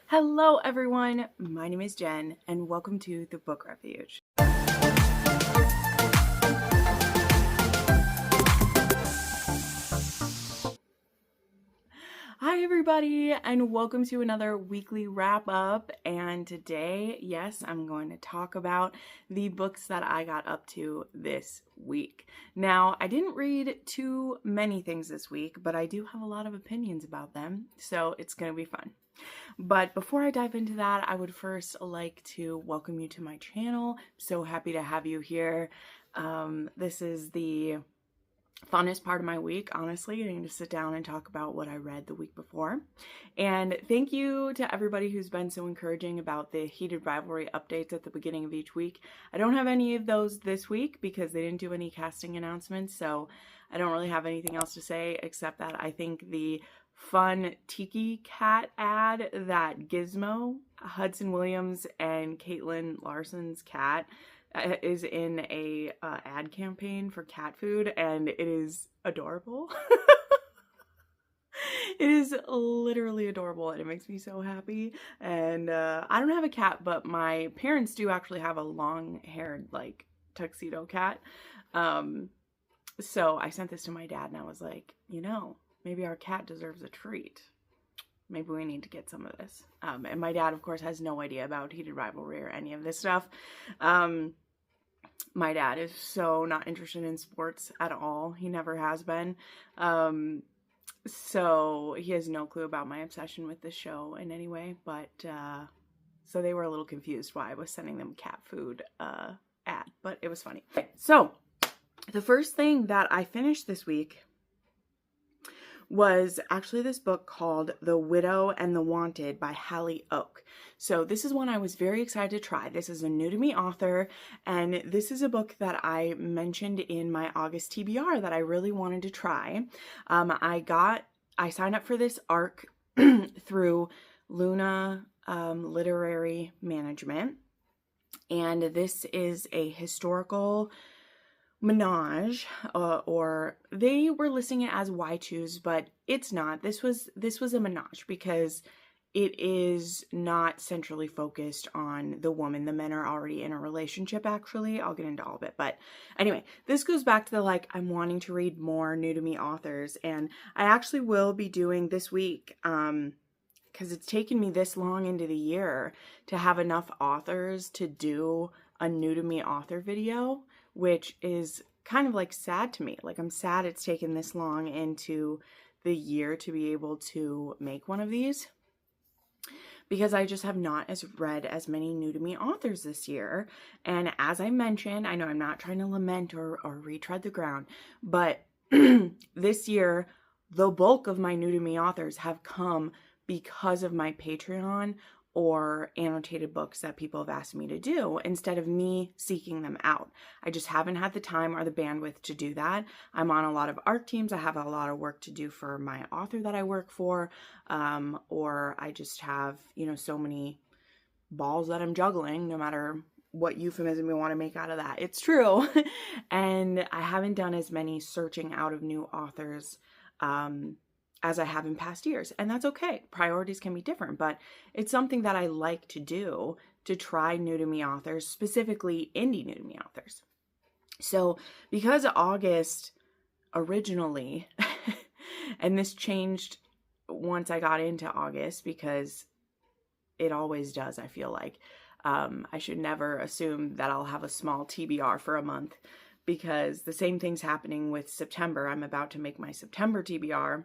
Hello everyone, my name is Jen and welcome to the Book Refuge. Hi everybody and welcome to another weekly wrap up, and today, yes, I'm going to talk about the books that I got up to this week. Now, I didn't read too many things this week, but I do have a lot of opinions about them, so it's going to be fun. But before I dive into that, I would first like to welcome you to my channel. I'm so happy to have you here. This is the funnest part of my week, honestly, getting to sit down and talk about what I read the week before. And thank you to everybody who's been so encouraging about the heated rivalry updates at the beginning of each week. I don't have any of those this week because they didn't do any casting announcements, so I don't really have anything else to say except that I think the fun Tiki cat ad that Gizmo, Hudson Williams, and Caitlin Larson's cat is in a ad campaign for cat food, and it is adorable. It is literally adorable and it makes me so happy. And I don't have a cat, but my parents do actually have a long-haired like tuxedo cat. So I sent this to my dad and I was like, you know, maybe our cat deserves a treat. Maybe we need to get some of this. And my dad, of course, has no idea about heated rivalry or any of this stuff. My dad is so not interested in sports at all. He never has been. So he has no clue about my obsession with this show in any way. But so they were a little confused why I was sending them cat food ad. But it was funny. Okay, so the first thing that I finished this week was actually this book called The Widow and the Wanted by Hallie Oak. So this is one I was very excited to try. This is a new to me author, and this is a book that I mentioned in my August TBR that I really wanted to try. I signed up for this ARC through Luna Literary Management, and this is a historical menage, or they were listing it as why choose, but it's not. This was a menage because it is not centrally focused on the woman. The men are already in a relationship, actually. I'll get into all of it, but anyway, this goes back to the like, I'm wanting to read more new to me authors, and I actually will be doing this week, because it's taken me this long into the year to have enough authors to do a new to me author video, which is kind of like sad to me. Like, I'm sad it's taken this long into the year to be able to make one of these, because I just have not read as many new to me authors this year. And as I mentioned, I know I'm not trying to lament or retread the ground, but this year, the bulk of my new to me authors have come because of my Patreon or annotated books that people have asked me to do instead of me seeking them out. I just haven't had the time or the bandwidth to do that. I'm on a lot of ARC teams. I have a lot of work to do for my author that I work for, or I just have, so many balls that I'm juggling, no matter what euphemism you want to make out of that. It's true. And I haven't done as many searching out of new authors as I have in past years. And that's okay. Priorities can be different, but it's something that I like to do, to try new to me authors, specifically indie new to me authors. So because August originally, and this changed once I got into August because it always does, I feel like. I should never assume that I'll have a small TBR for a month, because the same thing's happening with September. I'm about to make my September TBR,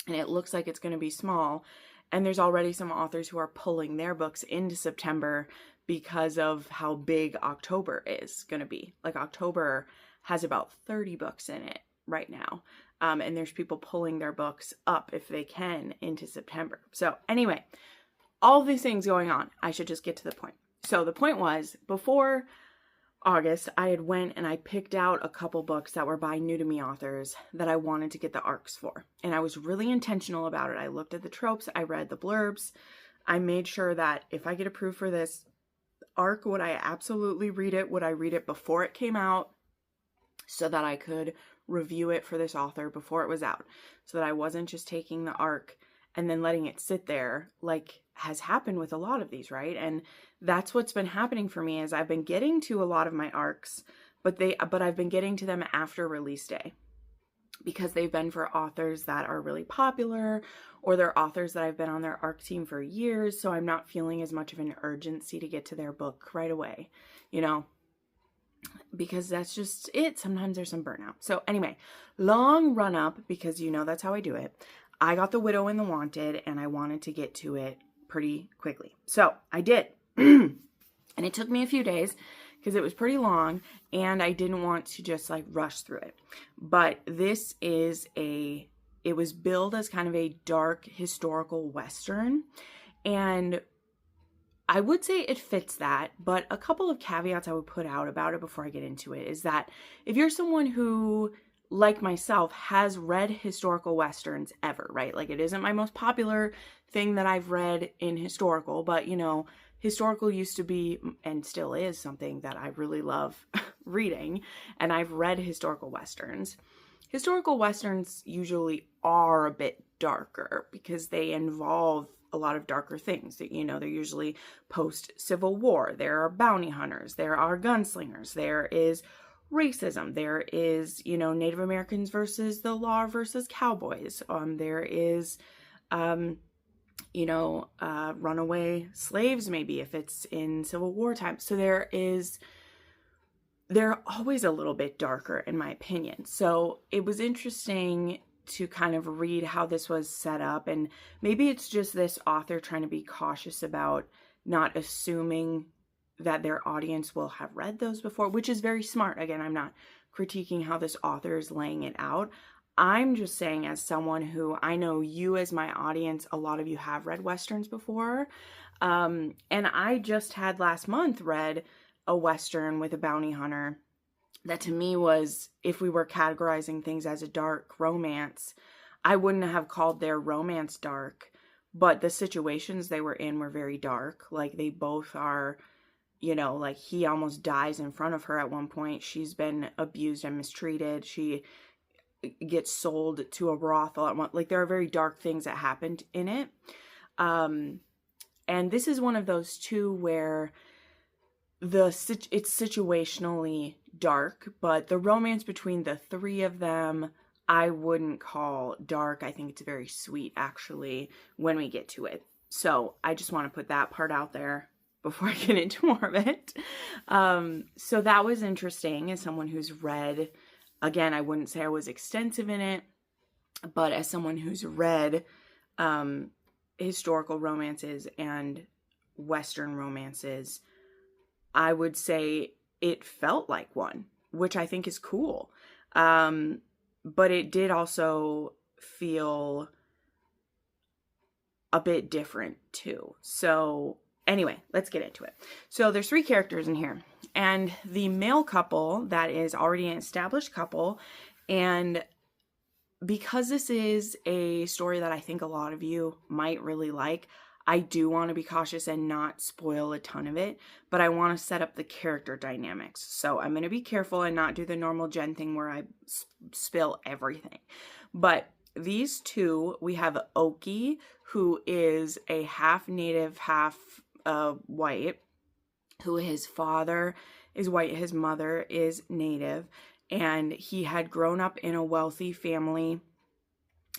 and it looks like it's going to be small. And there's already some authors who are pulling their books into September because of how big October is going to be. Like, October has about 30 books in it right now. And there's people pulling their books up, if they can, into September. So anyway, all these things going on. I should just get to the point. So the point was, before August, I had went and I picked out a couple books that were by new to me authors that I wanted to get the ARCs for. And I was really intentional about it. I looked at the tropes, I read the blurbs. I made sure that if I get approved for this ARC, would I absolutely read it? Would I read it before it came out so that I could review it for this author before it was out? So that I wasn't just taking the ARC and then letting it sit there, like has happened with a lot of these, right? And that's what's been happening for me is I've been getting to a lot of my arcs, but I've been getting to them after release day, because they've been for authors that are really popular, or they're authors that I've been on their ARC team for years, so I'm not feeling as much of an urgency to get to their book right away, you know, because that's just it. Sometimes there's some burnout. So anyway, long run up, because you know that's how I do it. I got The Widow and the Wanted, and I wanted to get to it pretty quickly. So I did. And it took me a few days because it was pretty long, and I didn't want to just like rush through it. But this is it was billed as kind of a dark historical Western, and I would say it fits that, but a couple of caveats I would put out about it before I get into it is that if you're someone who, like myself, has read historical Westerns ever, right? Like, it isn't my most popular thing that I've read in historical, but you know, historical used to be, and still is, something that I really love reading, and I've read historical Westerns. Historical Westerns usually are a bit darker because they involve a lot of darker things. You know, they're usually post-Civil War. There are bounty hunters. There are gunslingers. There is racism. There is, you know, Native Americans versus the law versus cowboys. There is, you know, runaway slaves, maybe, if it's in Civil War time. So they're always a little bit darker, in my opinion. So it was interesting to kind of read how this was set up, and maybe it's just this author trying to be cautious about not assuming that their audience will have read those before, which is very smart. Again, I'm not critiquing how this author is laying it out. I'm just saying, as someone who, I know you as my audience, a lot of you have read Westerns before, and I just had last month read a Western with a bounty hunter that to me was, if we were categorizing things as a dark romance, I wouldn't have called their romance dark, but the situations they were in were very dark. Like, they both are, you know, like, he almost dies in front of her at one point. She's been abused and mistreated. She gets sold to a brothel at one, like, there are very dark things that happened in it. And this is one of those two where it's situationally dark, but the romance between the three of them, I wouldn't call dark. I think it's very sweet, actually, when we get to it. So I just want to put that part out there before I get into more of it. So that was interesting as someone who's read, again, I wouldn't say I was extensive in it, but as someone who's read historical romances and Western romances, I would say it felt like one, which I think is cool. But it did also feel a bit different too. So anyway, let's get into it. So there's 3 characters in here, and the male couple that is already an established couple, and because this is a story that I think a lot of you might really like, I do want to be cautious and not spoil a ton of it, but I want to set up the character dynamics. So I'm going to be careful and not do the normal Jen thing where I spill everything. But these two, we have Oki, who is a half native, half white, who his father is white, his mother is native, and he had grown up in a wealthy family,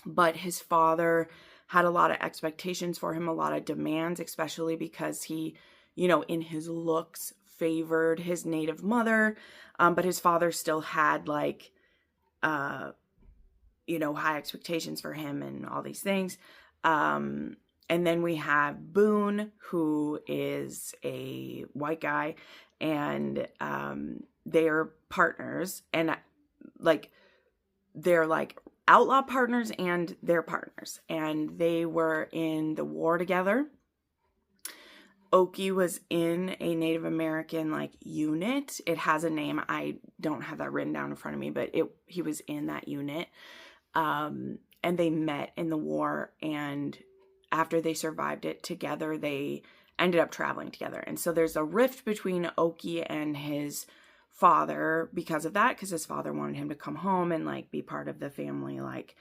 but his father had a lot of expectations for him, a lot of demands, especially because he, you know, in his looks favored his native mother, but his father still had like, you know, high expectations for him and all these things. And then we have Boone, who is a white guy, and they're partners, and like, they're like outlaw partners, and they're partners, and they were in the war together. Oki was in a Native American like unit. It has a name. I don't have that written down in front of me, but he was in that unit. And they met in the war, and after they survived it together, they ended up traveling together. And so there's a rift between Oki and his father because of that, because his father wanted him to come home and like be part of the family, like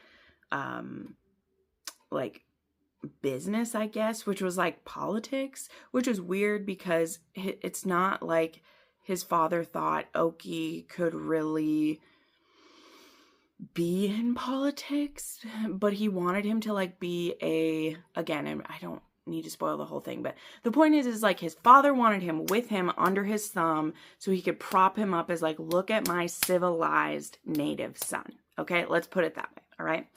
business, I guess, which was like politics, which was weird because it's not like his father thought Oki could really be in politics, but he wanted him to like be again, and I don't need to spoil the whole thing, but the point is like his father wanted him with him under his thumb so he could prop him up as like, look at my civilized native son. Okay, let's put it that way. All right.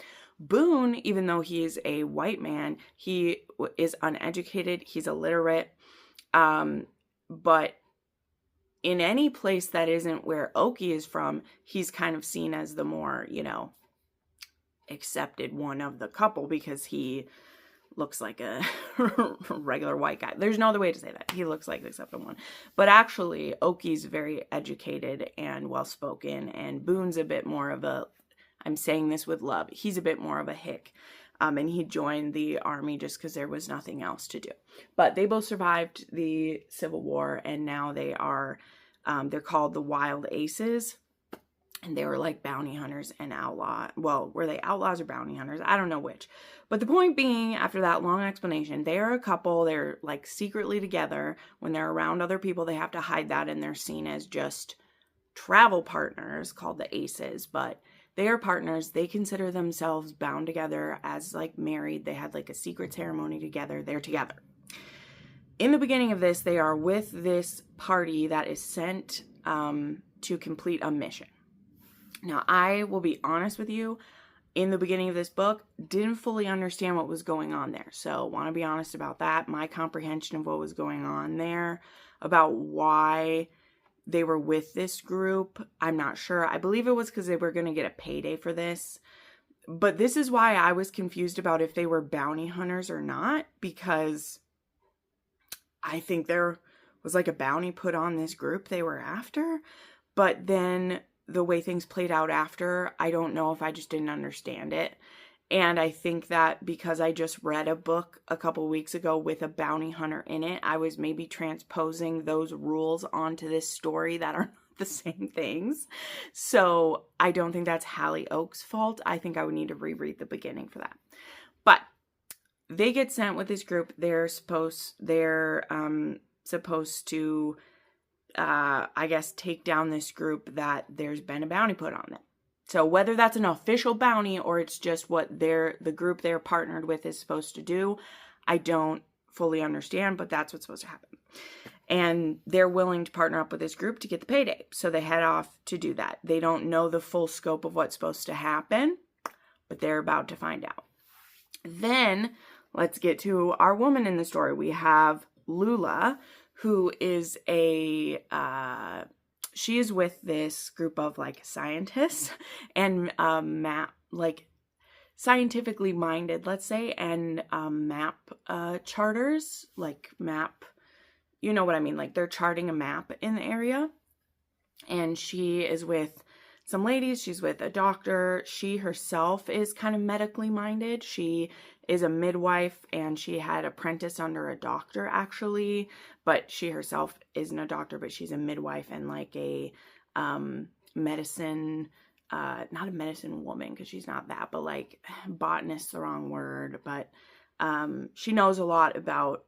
Boone, even though he's a white man, he is uneducated, he's illiterate, but in any place that isn't where Oki is from, he's kind of seen as the more, accepted one of the couple because he looks like a regular white guy. There's no other way to say that. He looks like the accepted one. But actually, Oki's very educated and well-spoken, and Boone's a bit more of I'm saying this with love, he's a bit more of a hick. And he joined the army just because there was nothing else to do. But they both survived the Civil War, and now they are, they're called the Wild Aces. And they were like bounty hunters and outlaw. Well, were they outlaws or bounty hunters? I don't know which. But the point being, after that long explanation, they are a couple. They're like secretly together. When they're around other people, they have to hide that, and they're seen as just travel partners called the Aces. But they are partners. They consider themselves bound together as like married. They had like a secret ceremony together. They're together. In the beginning of this, they are with this party that is sent to complete a mission. Now, I will be honest with you, in the beginning of this book, didn't fully understand what was going on there. So, want to be honest about that. My comprehension of what was going on there, about why they were with this group, I'm not sure. I believe it was because they were going to get a payday for this. But this is why I was confused about if they were bounty hunters or not, because I think there was like a bounty put on this group they were after. But then the way things played out after, I don't know if I just didn't understand it. And I think that because I just read a book a couple weeks ago with a bounty hunter in it, I was maybe transposing those rules onto this story that are not the same things. So I don't think that's Hallie Oak's fault. I think I would need to reread the beginning for that. But they get sent with this group. They're supposed to I guess, take down this group that there's been a bounty put on them. So whether that's an official bounty or it's just what the group they're partnered with is supposed to do, I don't fully understand, but that's what's supposed to happen. And they're willing to partner up with this group to get the payday. So they head off to do that. They don't know the full scope of what's supposed to happen, but they're about to find out. Then let's get to our woman in the story. We have Lula, who is she is with this group of like scientists and scientifically minded, let's say, and map charters, like map, you know what I mean? Like they're charting a map in the area. And she is with some ladies. She's with a doctor. She herself is kind of medically minded. She is a midwife, and she had apprenticed under a doctor actually, but she herself isn't a doctor, but she's a midwife and like a medicine, not a medicine woman because she's not that, but like botanist's the wrong word, but she knows a lot about,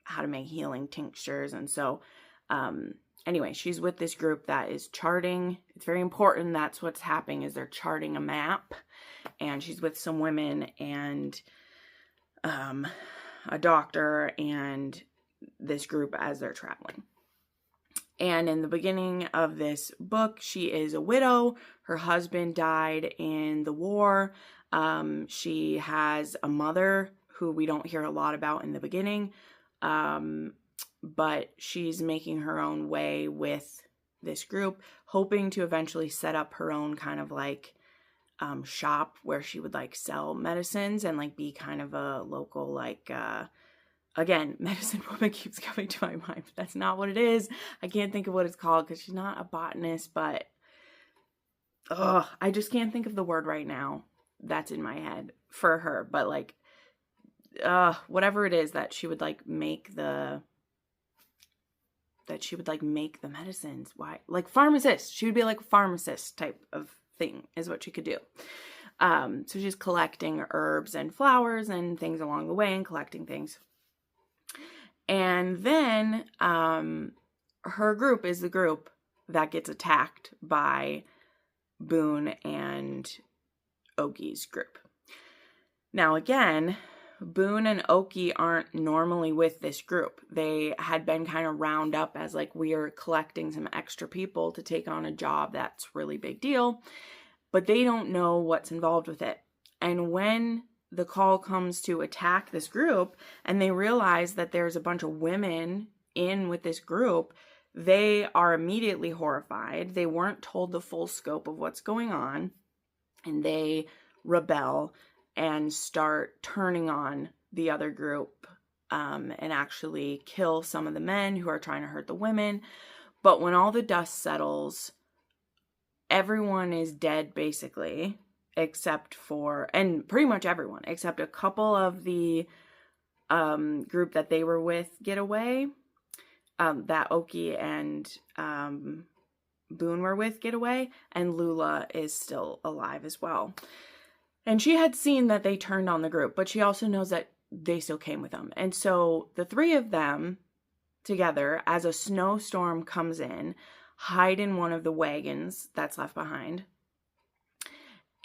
how to make healing tinctures. And so anyway, she's with this group that is charting. It's very important. That's what's happening, is they're charting a map. And she's with some women and a doctor and this group as they're traveling. And in the beginning of this book, she is a widow. Her husband died in the war. She has a mother who we don't hear a lot about in the beginning. But she's making her own way with this group, hoping to eventually set up her own kind of like shop where she would like sell medicines and like be kind of a local like again, medicine woman keeps coming to my mind, but that's not what it is. I can't think of what it's called because she's not a botanist, but I just can't think of the word right now that's in my head for her. But like whatever it is that she would like make the medicines. Why? Like pharmacist. She would be like a pharmacist type of thing is what she could do. So she's collecting herbs and flowers and things along the way and collecting things. And then her group is the group that gets attacked by Boone and Oki's group. Now again, Boone and Oki aren't normally with this group. They had been kind of round up as like, we are collecting some extra people to take on a job that's really big deal, but they don't know what's involved with it. And when the call comes to attack this group and they realize that there's a bunch of women in with this group, they are immediately horrified. They weren't told the full scope of what's going on, and they rebel and start turning on the other group and actually kill some of the men who are trying to hurt the women. But when all the dust settles, everyone is dead basically, except for, and pretty much everyone, except a couple of the group that they were with get away, that Oki and Boone were with get away, and Lula is still alive as well. And she had seen that they turned on the group, but she also knows that they still came with them. And so the three of them together, as a snowstorm comes in, hide in one of the wagons that's left behind.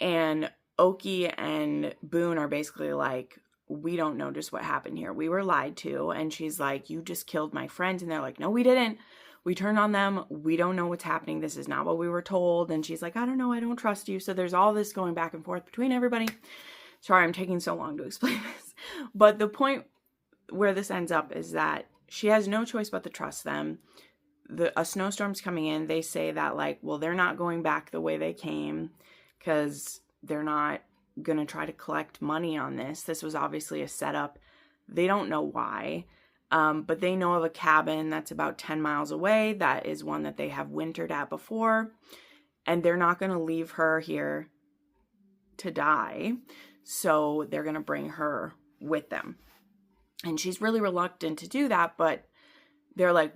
And Oki and Boone are basically like, we don't know just what happened here. We were lied to. And she's like, you just killed my friends. And they're like, no, we didn't. We turned on them. We don't know what's happening. This is not what we were told. And she's like, I don't know. I don't trust you. So there's all this going back and forth between everybody. Sorry, I'm taking so long to explain this. But the point where this ends up is that she has no choice but to trust them. A snowstorm's coming in. They say that like, well, they're not going back the way they came because they're not going to try to collect money on this. This was obviously a setup. They don't know why. But they know of a cabin that's about 10 miles away. That is one that they have wintered at before. And they're not going to leave her here to die. So they're going to bring her with them. And she's really reluctant to do that. But they're like,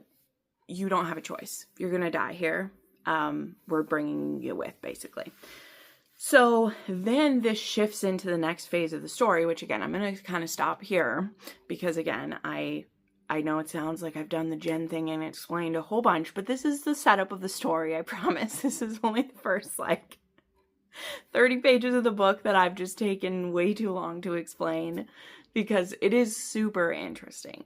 you don't have a choice. You're going to die here. We're bringing you with, basically. So then this shifts into the next phase of the story, which again, I'm going to kind of stop here because again, I know it sounds like I've done the Jenn thing and explained a whole bunch, but this is the setup of the story. I promise this is only the first like 30 pages of the book that I've just taken way too long to explain because it is super interesting.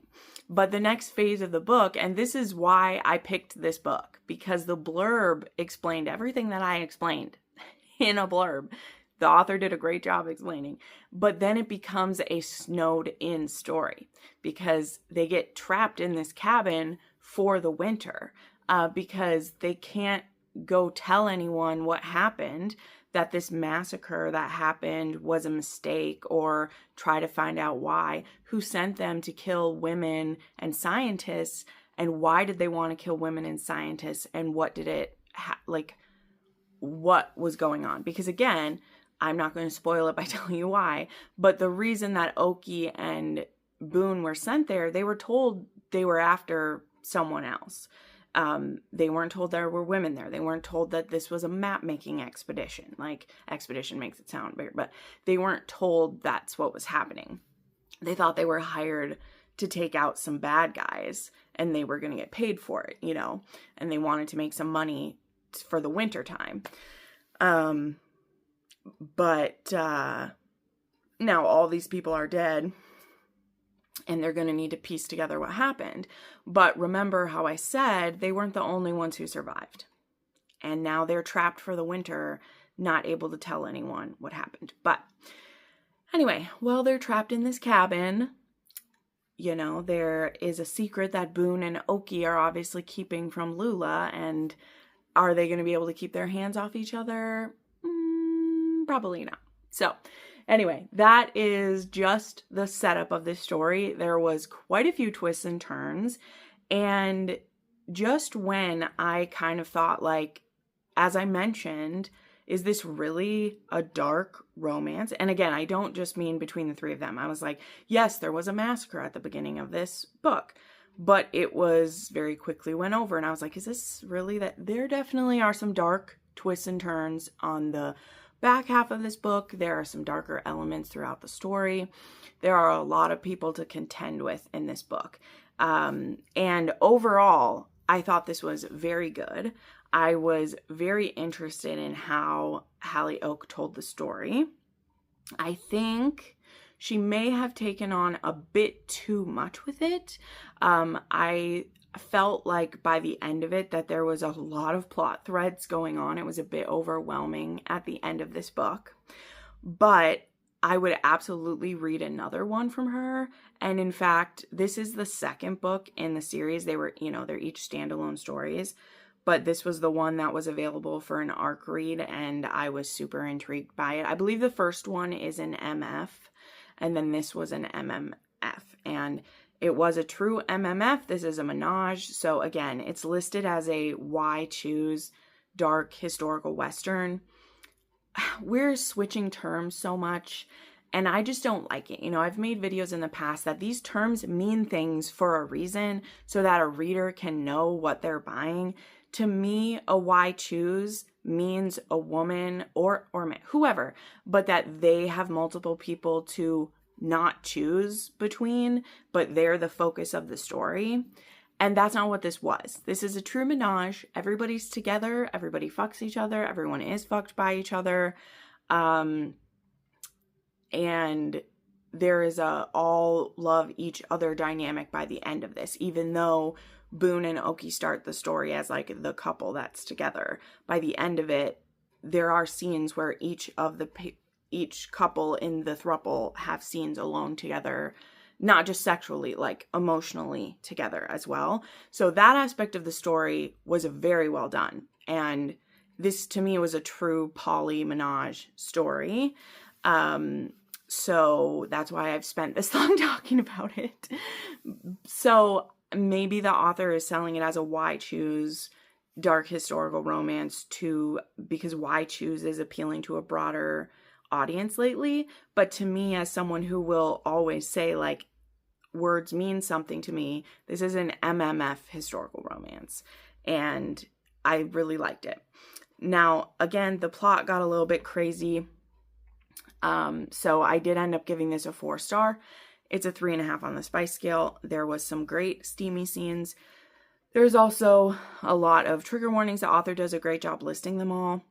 But the next phase of the book, and this is why I picked this book, because the blurb explained everything that I explained in a blurb. The author did a great job explaining. But then it becomes a snowed-in story because they get trapped in this cabin for the winter because they can't go tell anyone what happened, that this massacre that happened was a mistake, or try to find out why, who sent them to kill women and scientists, and why did they want to kill women and scientists, and what did it, what was going on. Because again, I'm not going to spoil it by telling you why, but the reason that Oki and Boone were sent there, they were told they were after someone else. They weren't told there were women there. They weren't told that this was a map-making expedition. Like, expedition makes it sound bigger, but they weren't told that's what was happening. They thought they were hired to take out some bad guys, and they were going to get paid for it, you know, and they wanted to make some money for the winter time. But now all these people are dead, and they're going to need to piece together what happened. But remember how I said they weren't the only ones who survived. And now they're trapped for the winter, not able to tell anyone what happened. But anyway, while they're trapped in this cabin, you know, there is a secret that Boone and Oki are obviously keeping from Lula. And are they going to be able to keep their hands off each other? Probably not. So anyway, that is just the setup of this story. There was quite a few twists and turns. And just when I kind of thought, like, as I mentioned, is this really a dark romance? And again, I don't just mean between the three of them. I was like, yes, there was a massacre at the beginning of this book, but it was very quickly went over. And I was like, is this really that? There definitely are some dark twists and turns on the back half of this book, there are some darker elements throughout the story. There are a lot of people to contend with in this book. And overall, I thought this was very good. I was very interested in how Hallie Oak told the story. I think she may have taken on a bit too much with it. I felt like by the end of it that there was a lot of plot threads going on. It was a bit overwhelming at the end of this book. But I would absolutely read another one from her. And in fact, this is the second book in the series. They're each standalone stories. But this was the one that was available for an ARC read, and I was super intrigued by it. I believe the first one is an MF, and then this was an MMF. And it was a true MMF. This is a menage. So again, it's listed as a Why Choose Dark Historical Western. We're switching terms so much, and I just don't like it. I've made videos in the past that these terms mean things for a reason so that a reader can know what they're buying. To me, a why choose means a woman or man, whoever, but that they have multiple people to not choose between, but they're the focus of the story. And that's not what this was. This is a true menage. Everybody's together. Everybody fucks each other. Everyone is fucked by each other. And there is a all love each other dynamic by the end of this, even though Boone and Oki start the story as like the couple that's together. By the end of it, there are scenes where each couple in the throuple have scenes alone together, not just sexually, like emotionally together as well. So that aspect of the story was very well done. And this to me was a true poly menage story. So that's why I've spent this long talking about it. So maybe the author is selling it as a why choose dark historical romance because why choose is appealing to a broader audience lately. But to me, as someone who will always say like words mean something to me, this is an MMF historical romance, and I really liked it. Now, again, the plot got a little bit crazy. So I did end up giving this a 4-star. It's a 3.5 on the spice scale. There was some great steamy scenes. There's also a lot of trigger warnings. The author does a great job listing them all.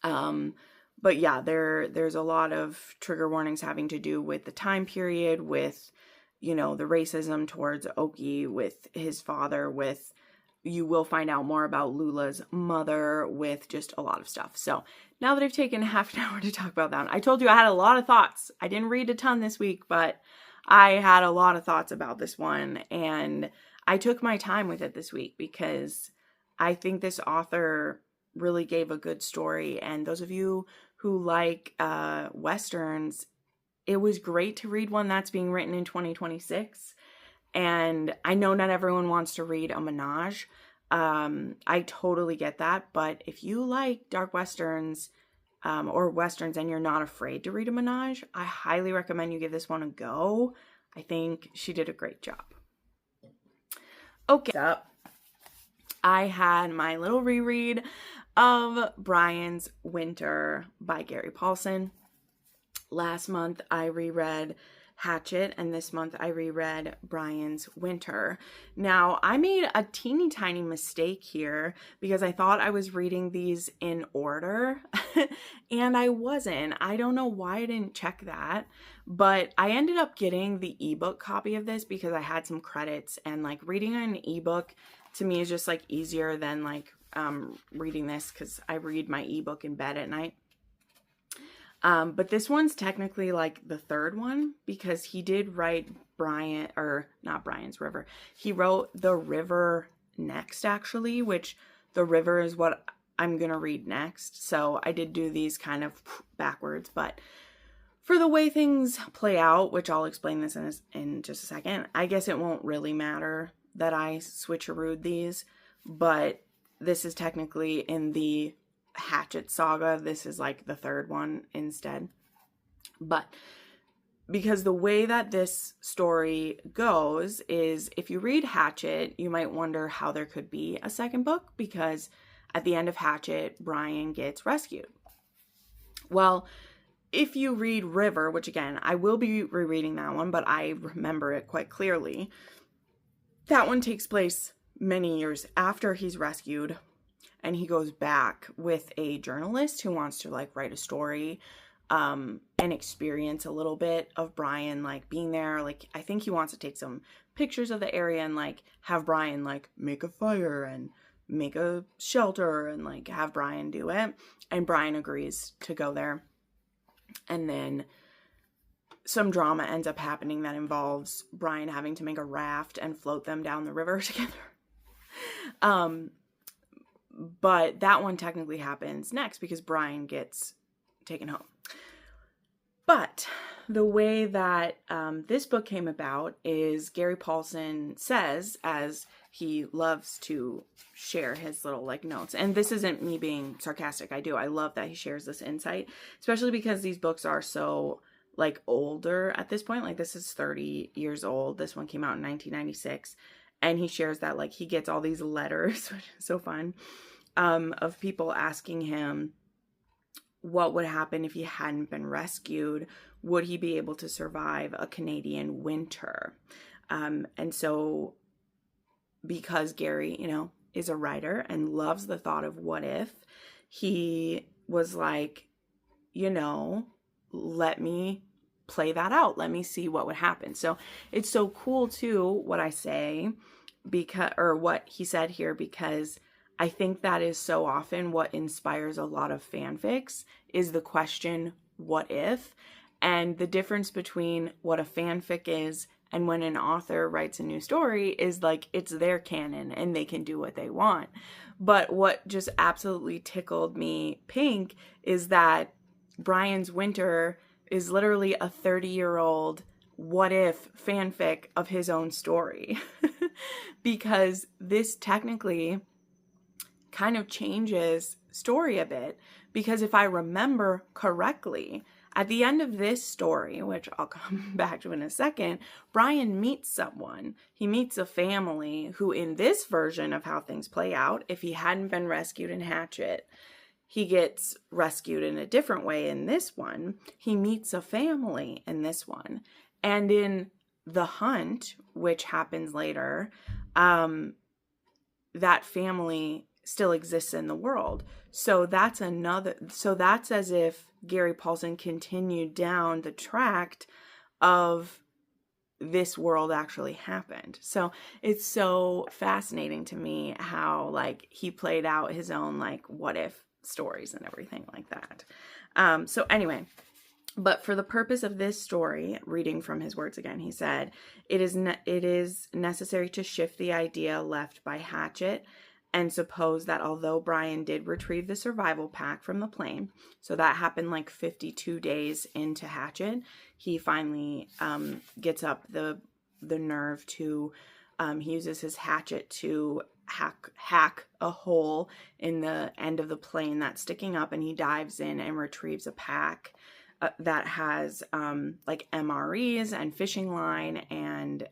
But yeah, there's a lot of trigger warnings having to do with the time period, with, the racism towards Oki, with his father, you will find out more about Lula's mother, with just a lot of stuff. So now that I've taken half an hour to talk about that, I told you I had a lot of thoughts. I didn't read a ton this week, but I had a lot of thoughts about this one, and I took my time with it this week because I think this author really gave a good story. And those of you who like Westerns, it was great to read one that's being written in 2026. And I know not everyone wants to read a menage. I totally get that. But if you like dark Westerns or Westerns and you're not afraid to read a menage, I highly recommend you give this one a go. I think she did a great job. Okay, up. I had my little reread of Brian's Winter by Gary Paulson. Last month I reread Hatchet, and this month I reread Brian's Winter. Now, I made a teeny tiny mistake here because I thought I was reading these in order, and I wasn't. I don't know why I didn't check that, but I ended up getting the ebook copy of this because I had some credits, and like reading an ebook to me is just like easier than like reading this because I read my ebook in bed at night. But this one's technically like the third one because he did write not Brian's River. He wrote The River next, actually, which The River is what I'm going to read next. So I did do these kind of backwards, but for the way things play out, which I'll explain this in just a second, I guess it won't really matter that I switcherooed these, but this is technically in the Hatchet saga. This is like the third one instead. But because the way that this story goes is if you read Hatchet, you might wonder how there could be a second book because at the end of Hatchet, Brian gets rescued. Well, if you read River, which again, I will be rereading that one, but I remember it quite clearly. That one takes place many years after he's rescued, and he goes back with a journalist who wants to like write a story and experience a little bit of Brian like being there. Like, I think he wants to take some pictures of the area and like have Brian like make a fire and make a shelter and like have Brian do it. And Brian agrees to go there. And then some drama ends up happening that involves Brian having to make a raft and float them down the river together. But that one technically happens next because Brian gets taken home. But the way that this book came about is Gary Paulsen says, as he loves to share his little like notes, and this isn't me being sarcastic, I love that he shares this insight, especially because these books are so like older at this point. Like, this is 30 years old. This one came out in 1996, and he shares that like he gets all these letters, which is so fun, of people asking him what would happen if he hadn't been rescued. Would he be able to survive a Canadian winter? And so because Gary, you know, is a writer and loves the thought of what if, he was like, you know, let me play that out. Let me see what would happen. So it's so cool too, what I say, because, or what he said here, because I think that is so often what inspires a lot of fanfics is the question, what if? And the difference between what a fanfic is and when an author writes a new story is like, it's their canon and they can do what they want. But what just absolutely tickled me pink is that Brian's Winter is literally a 30-year-old what if fanfic of his own story. Because this technically kind of changes story a bit, because if I remember correctly, at the end of this story, which I'll come back to in a second, Brian meets someone. He meets a family who, in this version of how things play out, if he hadn't been rescued in Hatchet, he gets rescued in a different way in this one. He meets a family in this one. And in The Hunt, which happens later, that family still exists in the world. So that's as if Gary Paulsen continued down the tract of this world actually happened. So it's so fascinating to me how like he played out his own like what if stories and everything like that. So anyway, but for the purpose of this story, reading from his words again, he said, it is necessary to shift the idea left by Hatchet and suppose that although Brian did retrieve the survival pack from the plane, so that happened like 52 days into Hatchet, he finally gets up the nerve to, he uses his hatchet to hack a hole in the end of the plane that's sticking up, and he dives in and retrieves a pack that has like MREs and fishing line and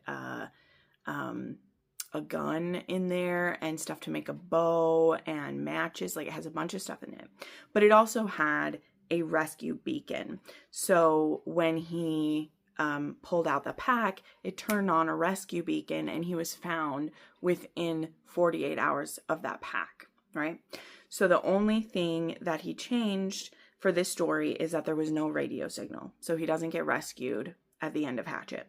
a gun in there and stuff to make a bow and matches. Like, it has a bunch of stuff in it. But it also had a rescue beacon. So when he pulled out the pack, it turned on a rescue beacon and he was found within 48 hours of that pack, right? So the only thing that he changed for this story is that there was no radio signal. So he doesn't get rescued at the end of Hatchet.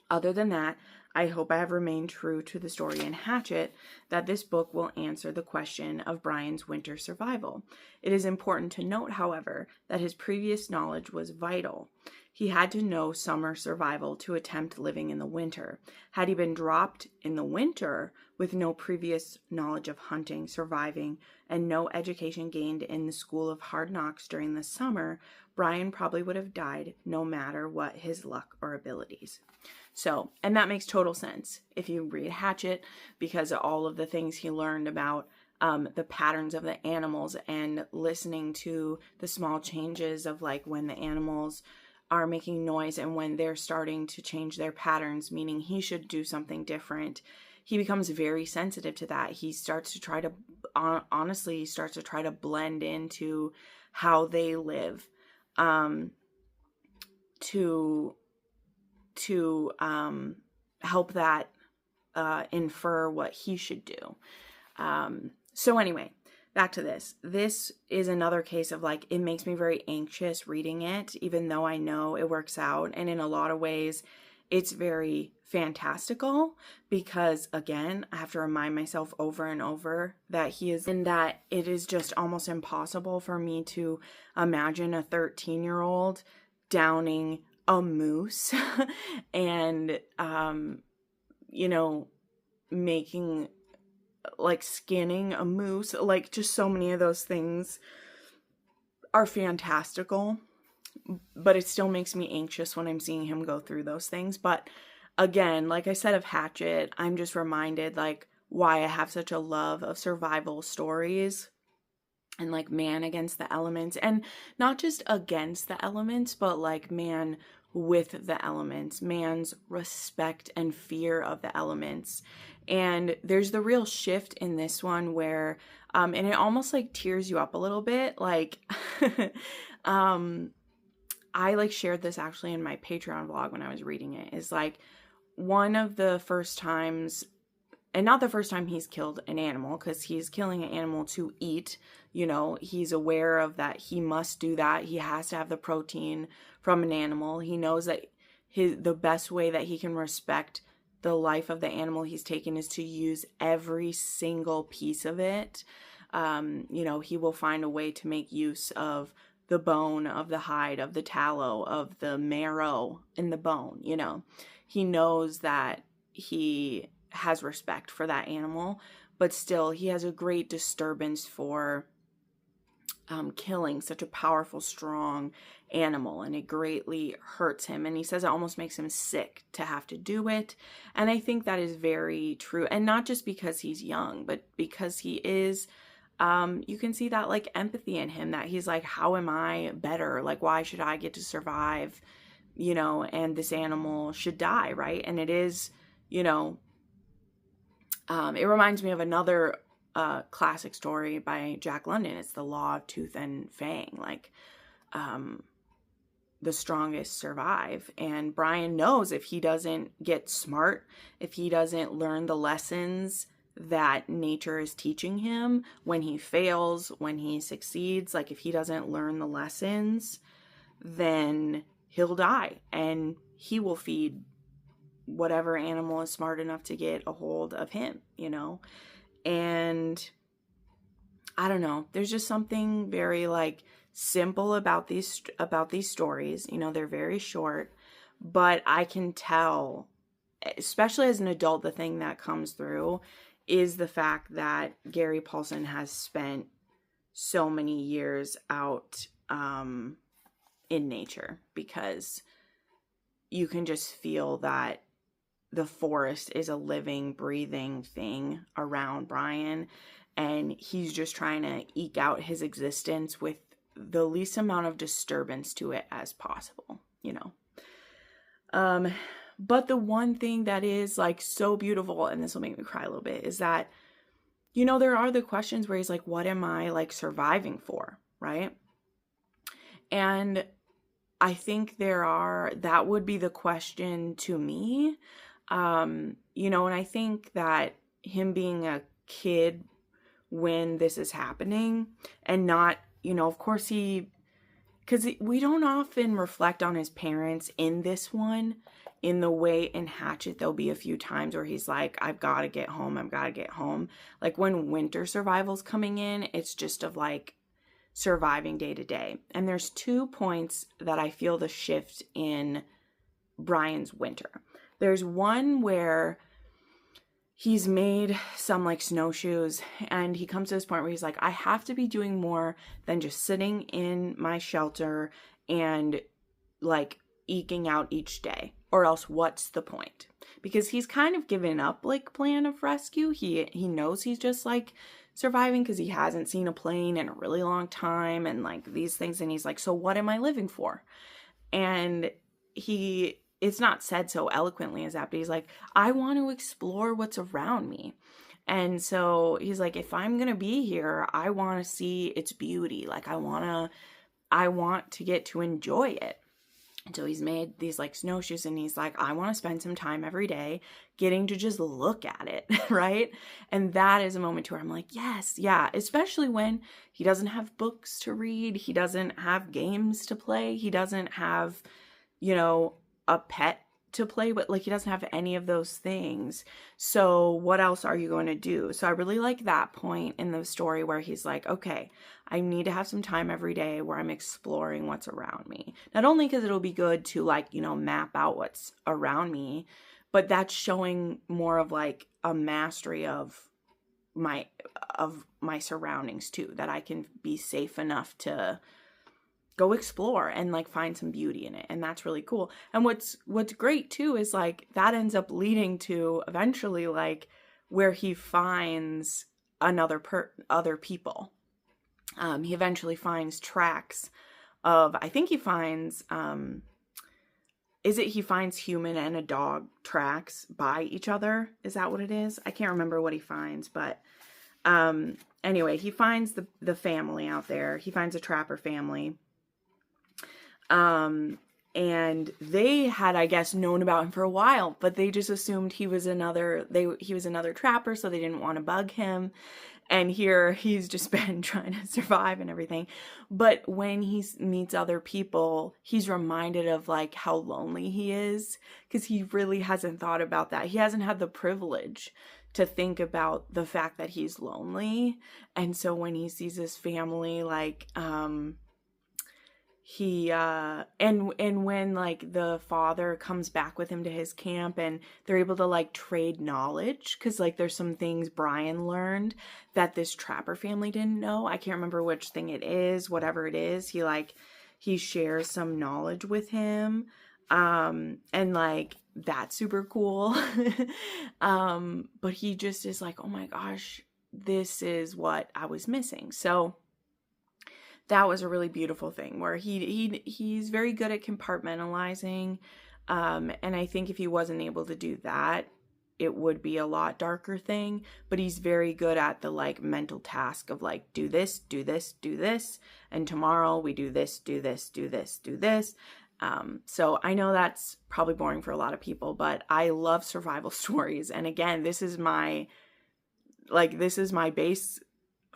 Other than that, I hope I have remained true to the story in Hatchet that this book will answer the question of Brian's winter survival. It is important to note, however, that his previous knowledge was vital. He had to know summer survival to attempt living in the winter. Had he been dropped in the winter with no previous knowledge of hunting, surviving, and no education gained in the School of Hard Knocks during the summer, Brian probably would have died no matter what his luck or abilities. So, and that makes total sense if you read Hatchet, because of all of the things he learned about the patterns of the animals and listening to the small changes of like when the animals are making noise and when they're starting to change their patterns, meaning he should do something different. He becomes very sensitive to that. He starts to try to, honestly, blend into how they live, to help that infer what he should do. So anyway, back to this. This is another case of like, it makes me very anxious reading it, even though I know it works out. And in a lot of ways, it's very fantastical because, again, I have to remind myself over and over that he is, and that it is just almost impossible for me to imagine a 13-year-old downing a moose and, making, like, skinning a moose. Like, just so many of those things are fantastical, but it still makes me anxious when I'm seeing him go through those things. But again, like I said of Hatchet, I'm just reminded, like, why I have such a love of survival stories and, like, man against the elements, and not just against the elements, but like man with the elements, man's respect and fear of the elements. And there's the real shift in this one where, and it almost like tears you up a little bit. Like, I like shared this actually in my Patreon vlog when I was reading it, is like one of the first times, and not the first time he's killed an animal, because he's killing an animal to eat. He's aware of that. He must do that. He has to have the protein from an animal. He knows that the best way that he can respect the life of the animal he's taken is to use every single piece of it. He will find a way to make use of the bone, of the hide, of the tallow, of the marrow in the bone. He knows that he has respect for that animal, but still he has a great disturbance for killing such a powerful, strong animal, and it greatly hurts him. And he says it almost makes him sick to have to do it. And I think that is very true. And not just because he's young, but because he is, you can see that like empathy in him, that he's like, how am I better? Like, why should I get to survive, and this animal should die, right? And it is, it reminds me of another classic story by Jack London. It's The Law of Tooth and Fang. Like, the strongest survive. And Brian knows if he doesn't get smart, if he doesn't learn the lessons that nature is teaching him, when he fails, when he succeeds, like if he doesn't learn the lessons, then he'll die, and he will feed whatever animal is smart enough to get a hold of him, And I don't know, there's just something very like simple about these stories. They're very short, but I can tell, especially as an adult, the thing that comes through is the fact that Gary Paulsen has spent so many years out in nature, because you can just feel that the forest is a living, breathing thing around Brian, and he's just trying to eke out his existence with the least amount of disturbance to it as possible, But the one thing that is like so beautiful, and this will make me cry a little bit, is that, there are the questions where he's like, what am I like surviving for? Right. And I think that would be the question to me. And I think that him being a kid when this is happening, and not, of course because we don't often reflect on his parents in this one, in the way in Hatchet, there'll be a few times where he's like, I've got to get home. Like when winter survival's coming in, it's just of like surviving day to day. And there's 2 points that I feel the shift in Brian's winter. There's one where he's made some like snowshoes, and he comes to this point where he's like, I have to be doing more than just sitting in my shelter and like eking out each day, or else what's the point? Because he's kind of given up like plan of rescue. He knows he's just like surviving because he hasn't seen a plane in a really long time and like these things, and he's like, so what am I living for? And it's not said so eloquently as that, but he's like, I want to explore what's around me. And so he's like, if I'm going to be here, I want to see its beauty. Like I want to get to enjoy it. And so he's made these like snowshoes, and he's like, I want to spend some time every day getting to just look at it, right? And that is a moment to where I'm like, yes, yeah, especially when he doesn't have books to read, he doesn't have games to play, he doesn't have, a pet to play with, like he doesn't have any of those things. So what else are you going to do? So I really like that point in the story where he's like, okay, I need to have some time every day where I'm exploring what's around me. Not only because it'll be good to like, map out what's around me, but that's showing more of like a mastery of my surroundings too, that I can be safe enough to go explore and like find some beauty in it. And that's really cool. And what's great too is like that ends up leading to eventually like where he finds other people. He eventually finds tracks of, I think he finds, he finds human and a dog tracks by each other. Is that what it is? I can't remember what he finds, but anyway, he finds the family out there. He finds a trapper family. And they had, I guess, known about him for a while, but they just assumed he was another trapper, so they didn't want to bug him. And here he's just been trying to survive and everything. But when he meets other people, he's reminded of like how lonely he is, because he really hasn't thought about that. He hasn't had the privilege to think about the fact that he's lonely. And so when he sees his family, like, and when like the father comes back with him to his camp and they're able to like trade knowledge, because like there's some things Brian learned that this trapper family didn't know. I can't remember which thing it is. Whatever it is, he shares some knowledge with him, and like that's super cool. But he just is like, oh my gosh, this is what I was missing. So that was a really beautiful thing where he's very good at compartmentalizing. And I think if he wasn't able to do that, it would be a lot darker thing. But he's very good at the like mental task of like, do this, do this, do this. And tomorrow we do this, do this, do this, do this. So I know that's probably boring for a lot of people, but I love survival stories. And again, this is my base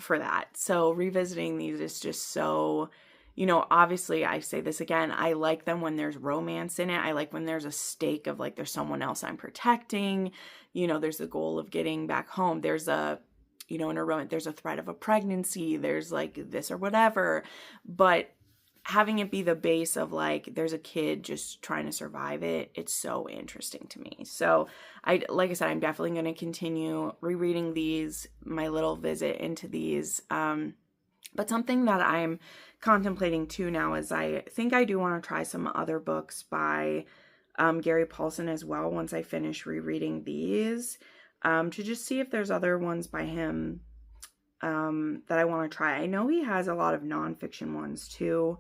for that. So revisiting these is just so, obviously I say this again, I like them when there's romance in it. I like when there's a stake of like, there's someone else I'm protecting, there's the goal of getting back home. There's a, in a romance, there's a threat of a pregnancy, there's like this or whatever, but having it be the base of like, there's a kid just trying to survive it. It's so interesting to me. So like I said, I'm definitely going to continue rereading these, my little visit into these. But something that I'm contemplating too now is I think I do want to try some other books by Gary Paulson as well once I finish rereading these, to just see if there's other ones by him that I want to try. I know he has a lot of nonfiction ones too,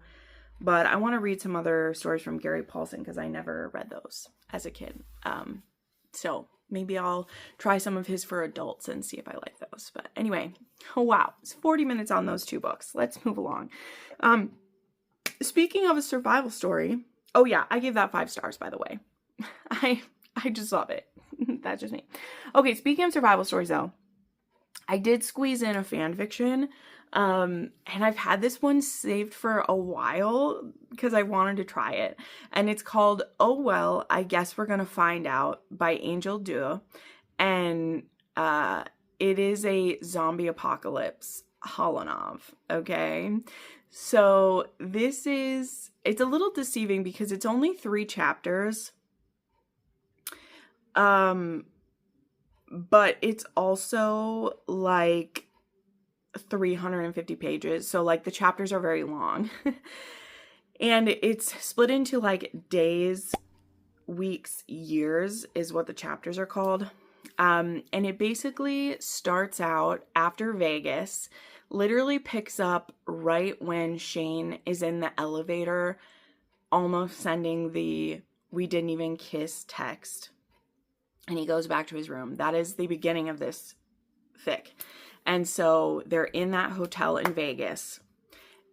but I want to read some other stories from Gary Paulson because I never read those as a kid. So maybe I'll try some of his for adults and see if I like those. But anyway, oh wow, it's 40 minutes on those two books. Let's move along. Speaking of a survival story, oh yeah, I gave that 5 stars, by the way. I just love it. That's just me. Okay, speaking of survival stories though, I did squeeze in a fan fiction, and I've had this one saved for a while because I wanted to try it, and it's called Oh Well, I Guess We're Gonna Find Out by Angel Du, and it is a zombie apocalypse Holonov, okay? So it's a little deceiving because it's only 3 chapters, but it's also like 350 pages. So like the chapters are very long and it's split into like days, weeks, years is what the chapters are called. And it basically starts out after Vegas, literally picks up right when Shane is in the elevator, almost sending the "we didn't even kiss" text. And he goes back to his room. That is the beginning of this fic. And so they're in that hotel in Vegas,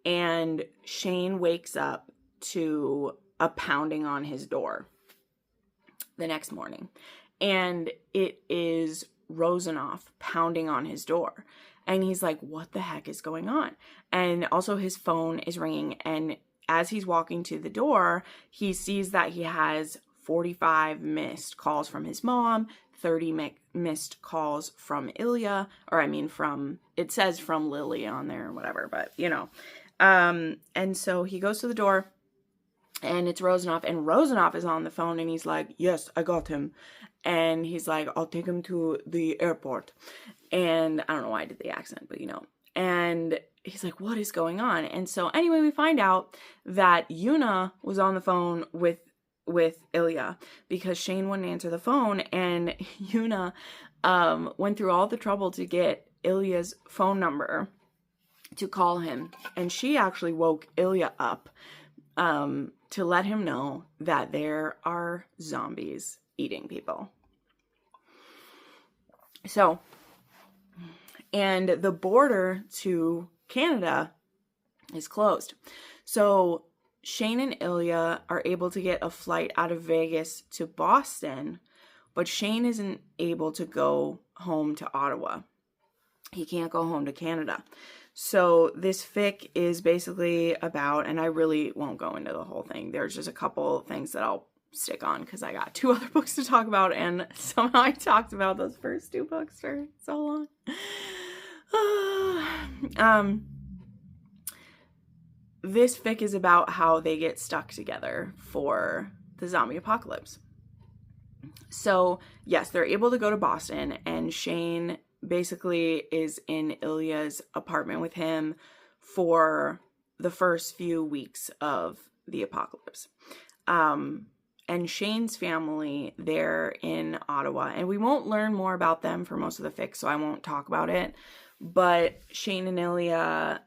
and Shane wakes up to a pounding on his door the next morning. And it is Rosenoff pounding on his door. And he's like, what the heck is going on? And also his phone is ringing. And as he's walking to the door, he sees that he has 45 missed calls from his mom, 30 missed calls from Ilya, it says from Lily on there or whatever, but and so he goes to the door, and it's Rosenoff, and Rosenoff is on the phone, and he's like, yes, I got him. And he's like, I'll take him to the airport. And I don't know why I did the accent, but and he's like, what is going on? And so anyway, we find out that Yuna was on the phone with Ilya because Shane wouldn't answer the phone, and Yuna went through all the trouble to get Ilya's phone number to call him, and she actually woke Ilya up to let him know that there are zombies eating people. So, and the border to Canada is closed. So Shane and Ilya are able to get a flight out of Vegas to Boston, but Shane isn't able to go home to Ottawa. He can't go home to Canada. So this fic is basically about, and I really won't go into the whole thing. There's just a couple things that I'll stick on because I got 2 other books to talk about, and somehow I talked about those first 2 books for so long. This fic is about how they get stuck together for the zombie apocalypse. So, yes, they're able to go to Boston, and Shane basically is in Ilya's apartment with him for the first few weeks of the apocalypse. And Shane's family, they're in Ottawa, and we won't learn more about them for most of the fic, so I won't talk about it. But Shane and Ilya,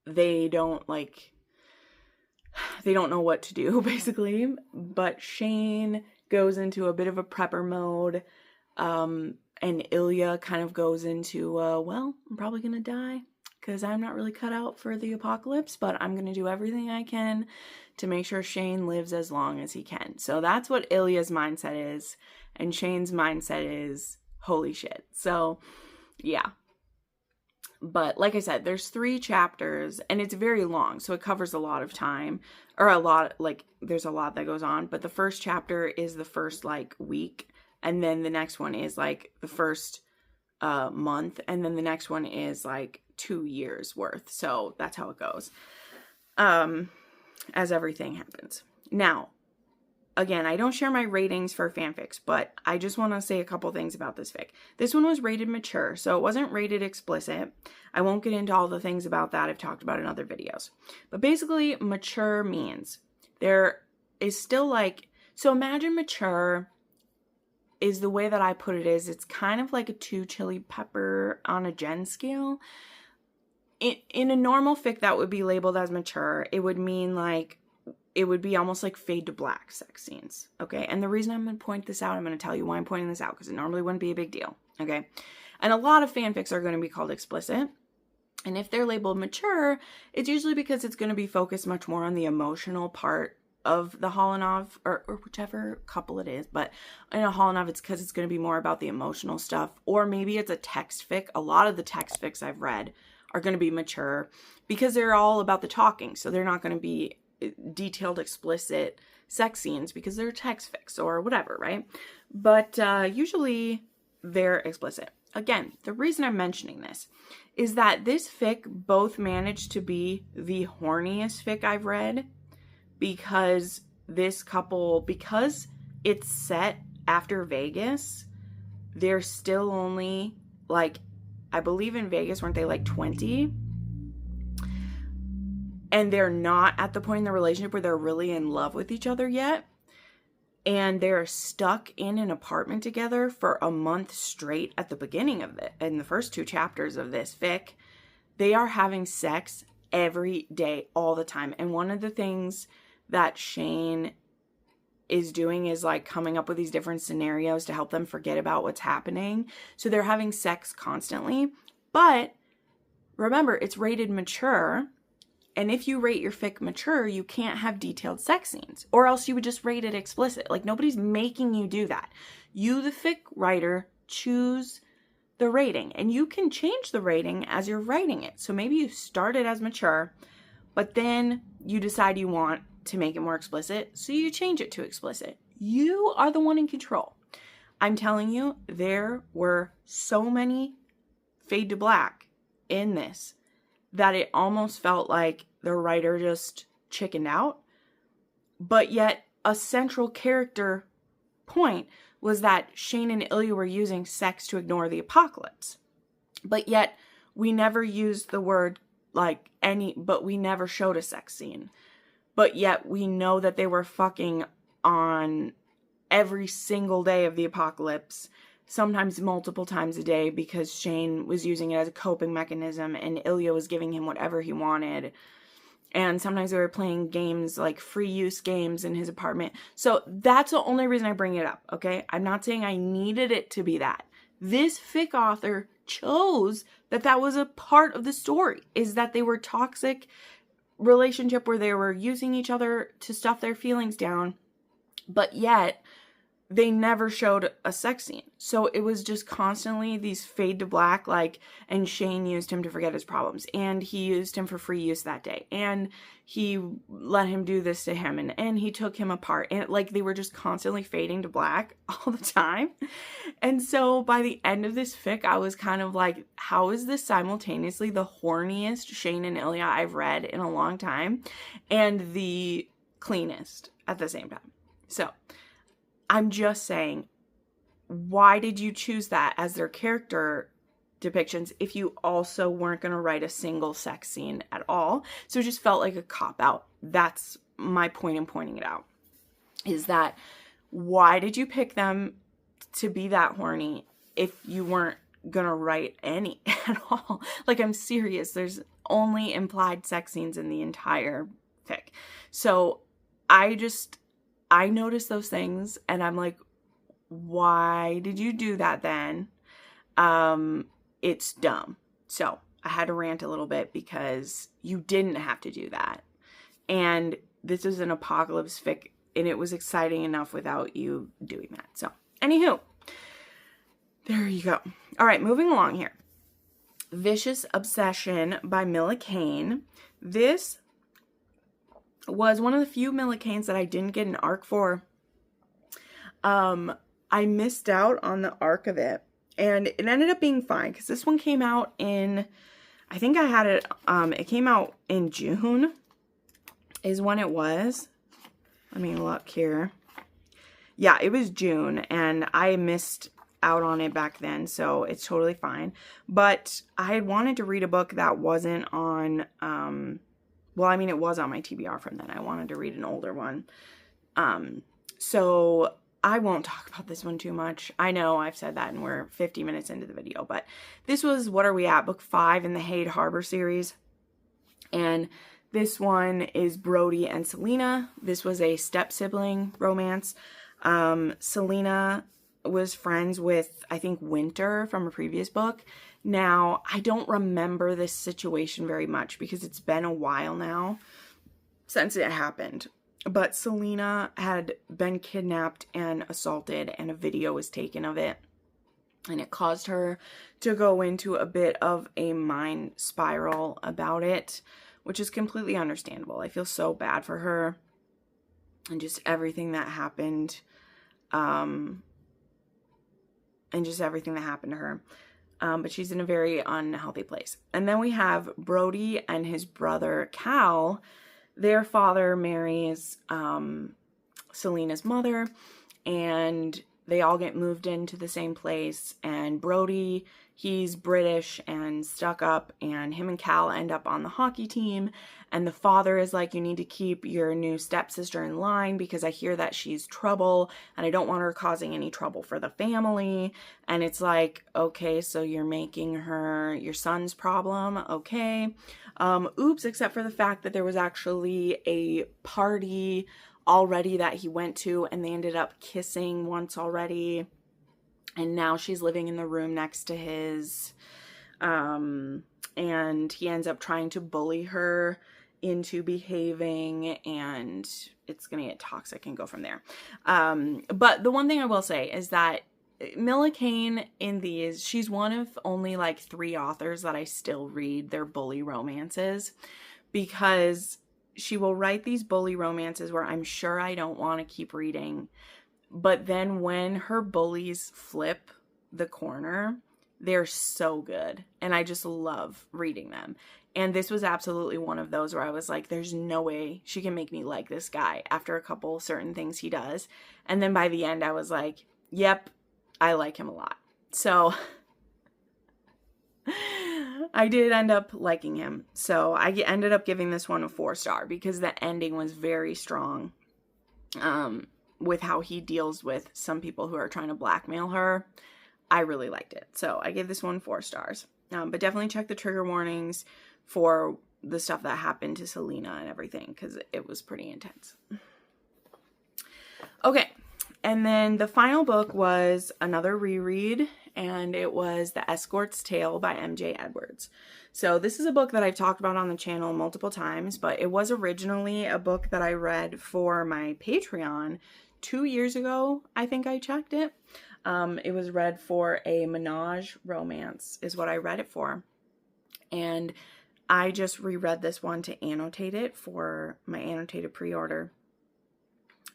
they don't know what to do, basically. But Shane goes into a bit of a prepper mode, and Ilya kind of goes into, well, I'm probably going to die because I'm not really cut out for the apocalypse, but I'm going to do everything I can to make sure Shane lives as long as he can. So that's what Ilya's mindset is, and Shane's mindset is, holy shit. So, yeah. But like I said, there's 3 chapters, and it's very long, so it covers a lot of time, or there's a lot that goes on. But the first chapter is the first, week, and then the next one is, the first month, and then the next one is, 2 years worth. So that's how it goes, as everything happens. Now, again, I don't share my ratings for fanfics, but I just want to say a couple things about this fic. This one was rated mature, so it wasn't rated explicit. I won't get into all the things about that. I've talked about in other videos. But basically, mature means there is still so imagine mature is the way that I put it is, it's kind of like a 2 chili pepper on a Jenn scale. In a normal fic that would be labeled as mature, it would mean it would be almost like fade to black sex scenes, okay? And the reason I'm going to point this out, I'm going to tell you why I'm pointing this out, because it normally wouldn't be a big deal, okay? And a lot of fanfics are going to be called explicit. And if they're labeled mature, it's usually because it's going to be focused much more on the emotional part of the Hollanov, or whichever couple it is. But in a Hollanov, it's because it's going to be more about the emotional stuff. Or maybe it's a text fic. A lot of the text fics I've read are going to be mature because they're all about the talking. So they're not going to be detailed, explicit sex scenes because they're text fics or whatever, right? But usually they're explicit. Again, the reason I'm mentioning this is that this fic both managed to be the horniest fic I've read, because this couple, because it's set after Vegas, they're still only I believe in Vegas, weren't they 20? And they're not at the point in the relationship where they're really in love with each other yet. And they're stuck in an apartment together for a month straight at the beginning of it. In the first 2 chapters of this fic, they are having sex every day, all the time. And one of the things that Shane is doing is like coming up with these different scenarios to help them forget about what's happening. So they're having sex constantly. But remember, it's rated mature. And if you rate your fic mature, you can't have detailed sex scenes, or else you would just rate it explicit. Like, nobody's making you do that. You, the fic writer, choose the rating, and you can change the rating as you're writing it. So maybe you start it as mature, but then you decide you want to make it more explicit, so you change it to explicit. You are the one in control. I'm telling you, there were so many fade to black in this that it almost felt like the writer just chickened out. But yet, a central character point was that Shane and Ilya were using sex to ignore the apocalypse. But yet, we never used the word but we never showed a sex scene. But yet, we know that they were fucking on every single day of the apocalypse, sometimes multiple times a day, because Shane was using it as a coping mechanism and Ilya was giving him whatever he wanted. And sometimes they were playing games, like free use games in his apartment. So that's the only reason I bring it up, okay? I'm not saying I needed it to be that. This fic author chose that was a part of the story, is that they were toxic relationship where they were using each other to stuff their feelings down, but yet they never showed a sex scene. So it was just constantly these fade to black, and Shane used him to forget his problems, and he used him for free use that day, and he let him do this to him, and he took him apart, and they were just constantly fading to black all the time. And so by the end of this fic, I was kind of like, how is this simultaneously the horniest Shane and Ilya I've read in a long time, and the cleanest at the same time? So I'm just saying, why did you choose that as their character depictions if you also weren't going to write a single sex scene at all? So it just felt like a cop-out. That's my point in pointing it out, is that why did you pick them to be that horny if you weren't going to write any at all? I'm serious. There's only implied sex scenes in the entire fic. So I noticed those things, and I'm like, why did you do that then? It's dumb. So I had to rant a little bit because you didn't have to do that. And this is an apocalypse fic, and it was exciting enough without you doing that. So, anywho, there you go. All right, moving along here. Vicious Obsession by Mila Kane. This was one of the few Mila Kanes that I didn't get an arc for. I missed out on the arc of it, and it ended up being fine because this one came out in, I think I had it, it came out in June is when it was. Let me look here. Yeah, it was June, and I missed out on it back then, so it's totally fine. But I had wanted to read a book that wasn't on, it was on my TBR from then. I wanted to read an older one. So I won't talk about this one too much. I know I've said that and we're 50 minutes into the video, but this was What Are We At? Book 5 in the Hade Harbor series. And this one is Brody and Selena. This was a step-sibling romance. Selena was friends with, I think, Winter from a previous book. Now, I don't remember this situation very much because it's been a while now since it happened. But Selena had been kidnapped and assaulted, and a video was taken of it. And it caused her to go into a bit of a mind spiral about it, which is completely understandable. I feel so bad for her and just everything that happened. And just everything that happened to her. But she's in a very unhealthy place. And then we have Brody and his brother Cal. Their father marries Selena's mother, and they all get moved into the same place. And Brody, he's British and stuck up, and him and Cal end up on the hockey team. And the father is like, you need to keep your new stepsister in line because I hear that she's trouble and I don't want her causing any trouble for the family. And it's like, okay, so you're making her your son's problem. Okay. Oops, except for the fact that there was actually a party already that he went to, and they ended up kissing once already. And now she's living in the room next to his, and he ends up trying to bully her into behaving, and it's gonna get toxic and go from there. But the one thing I will say is that Mila Kane in these, she's one of only like 3 authors that I still read their bully romances, because she will write these bully romances where I'm sure I don't want to keep reading, but then when her bullies flip the corner, they're so good, and I just love reading them. And this was absolutely one of those where I was like, there's no way she can make me like this guy after a couple certain things he does. And then by the end, I was like, yep, I like him a lot. So I did end up liking him. So I ended up giving this one a 4-star because the ending was very strong, with how he deals with some people who are trying to blackmail her. I really liked it. So I gave this one 4 stars. But definitely check the trigger warnings for the stuff that happened to Selena and everything, because it was pretty intense. Okay. And then the final book was another reread, and it was The Escort's Tale by M.J. Edwards. So this is a book that I've talked about on the channel multiple times, but it was originally a book that I read for my Patreon 2 years ago. I think I checked it. It was read for a menage romance is what I read it for. And I just reread this one to annotate it for my annotated pre-order.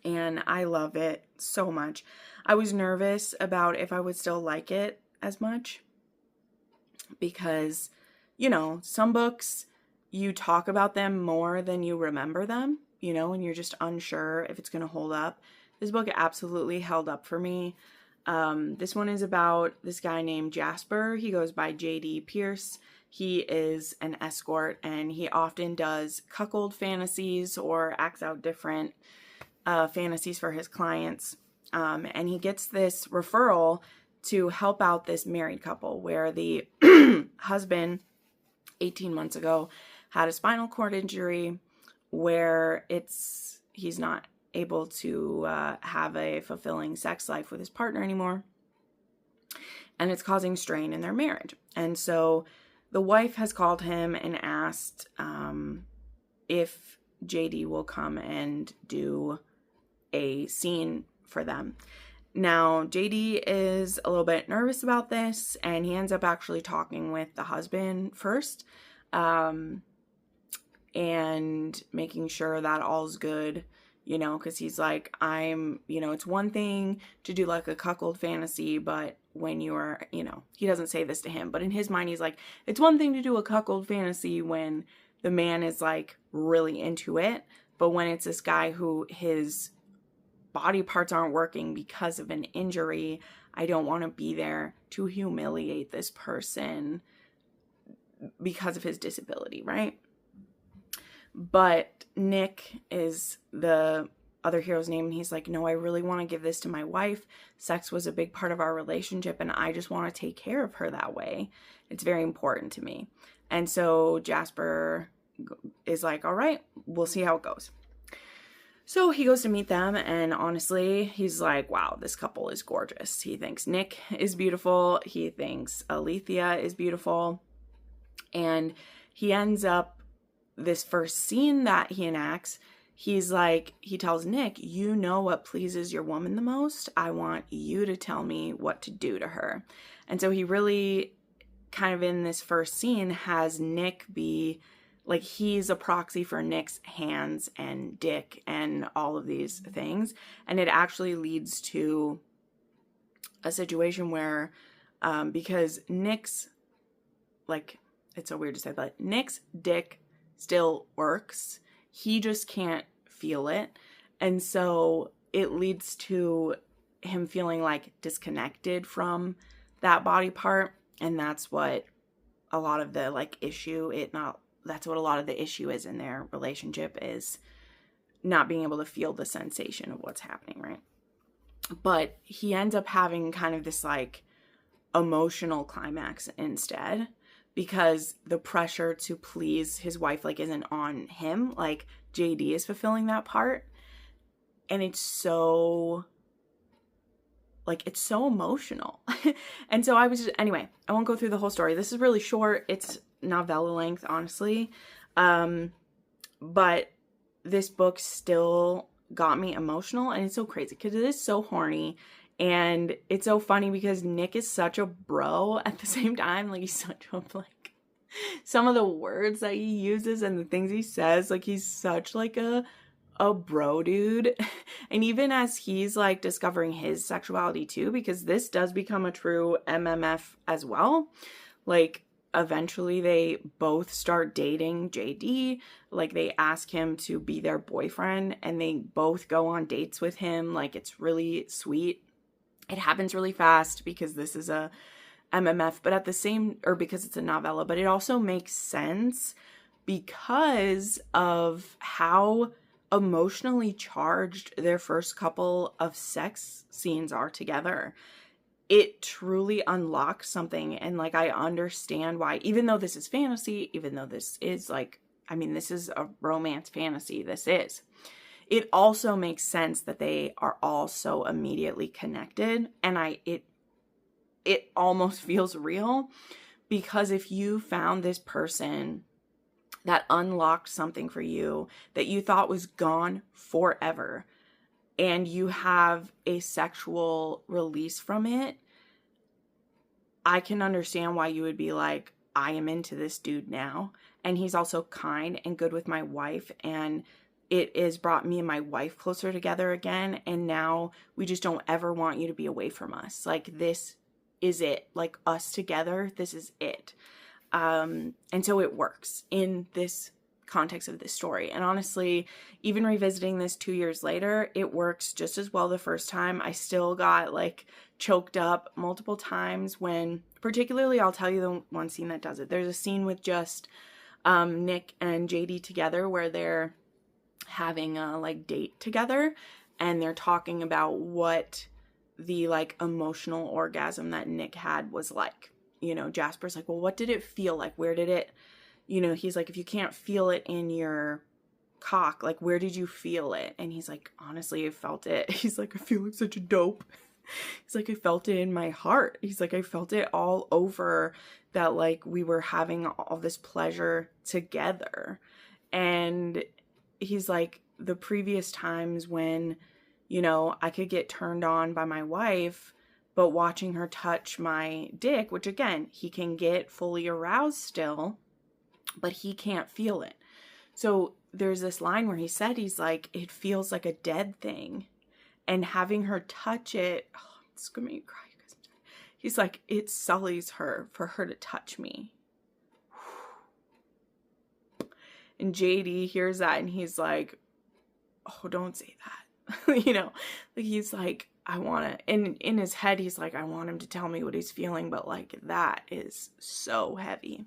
And I love it so much. I was nervous about if I would still like it as much, because, you know, some books, you talk about them more than you remember them, you know, and you're just unsure if it's going to hold up. This book absolutely held up for me. This one is about this guy named Jasper. He goes by J.D. Pierce. He is an escort, and he often does cuckold fantasies or acts out different fantasies for his clients. And he gets this referral to help out this married couple where the husband 18 months ago had a spinal cord injury where he's not able to have a fulfilling sex life with his partner anymore, and it's causing strain in their marriage. And so the wife has called him and asked if JD will come and do a scene for them. Now, JD is a little bit nervous about this, and he ends up actually talking with the husband first, and making sure that all's good, you know, because he's like, it's one thing to do like a cuckold fantasy, but when you are, you know, he doesn't say this to him, but in his mind, he's like, it's one thing to do a cuckold fantasy when the man is like really into it, but when it's this guy who his body parts aren't working because of an injury, I don't want to be there to humiliate this person because of his disability, right? But Nick is the other hero's name, and he's like, no, I really want to give this to my wife. Sex was a big part of our relationship, and I just want to take care of her that way. It's very important to me. And so Jasper is like, all right, we'll see how it goes. So he goes to meet them, and honestly, he's like, wow, this couple is gorgeous. He thinks Nick is beautiful. He thinks Alethea is beautiful. And he ends up, this first scene that he enacts, he's like, he tells Nick, you know what pleases your woman the most? I want you to tell me what to do to her. And so he really kind of in this first scene has Nick be like, he's a proxy for Nick's hands and dick and all of these things. And it actually leads to a situation where, because Nick's, like, it's so weird to say, but Nick's dick still works. He just can't feel it. And so it leads to him feeling like disconnected from that body part. And that's what a lot of the that's what a lot of the issue is in their relationship, is not being able to feel the sensation of what's happening, right? But he ends up having kind of this like emotional climax instead, because the pressure to please his wife like isn't on him. Like JD is fulfilling that part. and it's so, like, it's so emotional. And so I was just, anyway, I won't go through the whole story. This is really short. It's novella length, honestly. But this book still got me emotional, and it's so crazy because it is so horny, and it's so funny because Nick is such a bro at the same time. Like, he's such a, like, some of the words that he uses and the things he says, like, he's such like a bro dude. And even as he's like discovering his sexuality too, because this does become a true MMF as well. Like, eventually they both start dating JD. Like, they ask him to be their boyfriend, and they both go on dates with him. Like, it's really sweet. It happens really fast because this is a MMF, but at the same, or because it's a novella, but it also makes sense because of how emotionally charged their first couple of sex scenes are together. It truly unlocks something, and like, I understand why, even though this is fantasy, even though this is like, I mean, this is a romance fantasy, it also makes sense that they are all so immediately connected, and it almost feels real, because if you found this person that unlocked something for you that you thought was gone forever, and you have a sexual release from it, I can understand why you would be like, I am into this dude now. And he's also kind and good with my wife, and it has brought me and my wife closer together again. And now we just don't ever want you to be away from us. Like, this is it. Like, us together, this is it. And so it works in this context of this story. And honestly, even revisiting this 2 years later, it works just as well the first time. I still got like choked up multiple times when, particularly, I'll tell you the one scene that does it. There's a scene with just Nick and JD together where they're having a like date together, and they're talking about what the like emotional orgasm that Nick had was like. You know, Jasper's like, well, what did it feel like? Where did it, you know, he's like, if you can't feel it in your cock, like, where did you feel it? And he's like, honestly, I felt it. He's like, I feel like such a dope. He's like, I felt it in my heart. He's like, I felt it all over, that like we were having all this pleasure together. And he's like, the previous times when, you know, I could get turned on by my wife, but watching her touch my dick, which again, he can get fully aroused still, but he can't feel it. So there's this line where he said, he's like, it feels like a dead thing. And having her touch it, oh, it's gonna make me cry, you guys. He's like, it sullies her for her to touch me. And JD hears that, and he's like, oh, don't say that. You know, like, he's like, I want to, and in his head, he's like, I want him to tell me what he's feeling, but like, that is so heavy.